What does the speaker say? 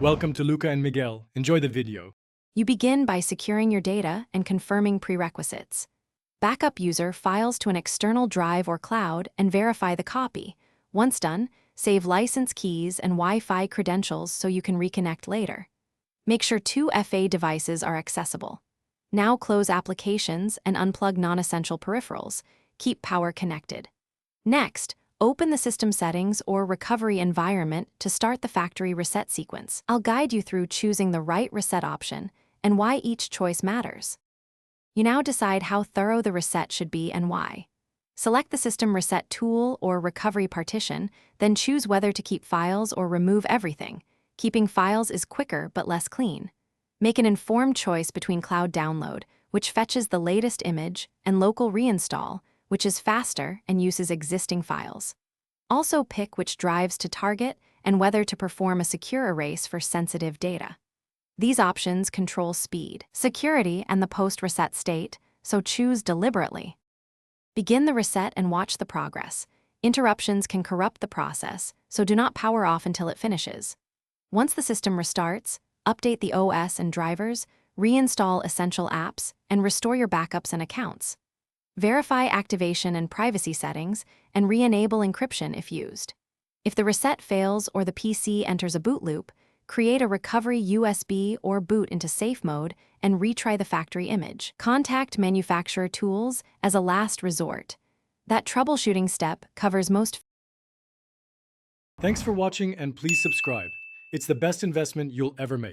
Welcome to Luca and Miguel. Enjoy the video. You begin by securing your data and confirming prerequisites. Backup user files to an external drive or cloud and verify the copy. Once done, save license keys and Wi-Fi credentials so you can reconnect later. Make sure 2 FA devices are accessible. Now close applications and unplug non-essential peripherals. Keep power connected. Next, open the system settings or recovery environment to start the factory reset sequence. I'll guide you through choosing the right reset option and why each choice matters. You now decide how thorough the reset should be and why. Select the system reset tool or recovery partition, then choose whether to keep files or remove everything. Keeping files is quicker but less clean. Make an informed choice between cloud download, which fetches the latest image, and local reinstall, which is faster and uses existing files. Also pick which drives to target and whether to perform a secure erase for sensitive data. These options control speed, security, and the post-reset state, so choose deliberately. Begin the reset and watch the progress. Interruptions can corrupt the process, so do not power off until it finishes. Once the system restarts, update the OS and drivers, reinstall essential apps, and restore your backups and accounts. Verify activation and privacy settings, and re-enable encryption if used. If the reset fails or the PC enters a boot loop, create a recovery USB or boot into safe mode and retry the factory image. Contact manufacturer tools as a last resort. That troubleshooting step covers most. Thanks for watching and please subscribe. It's the best investment you'll ever make.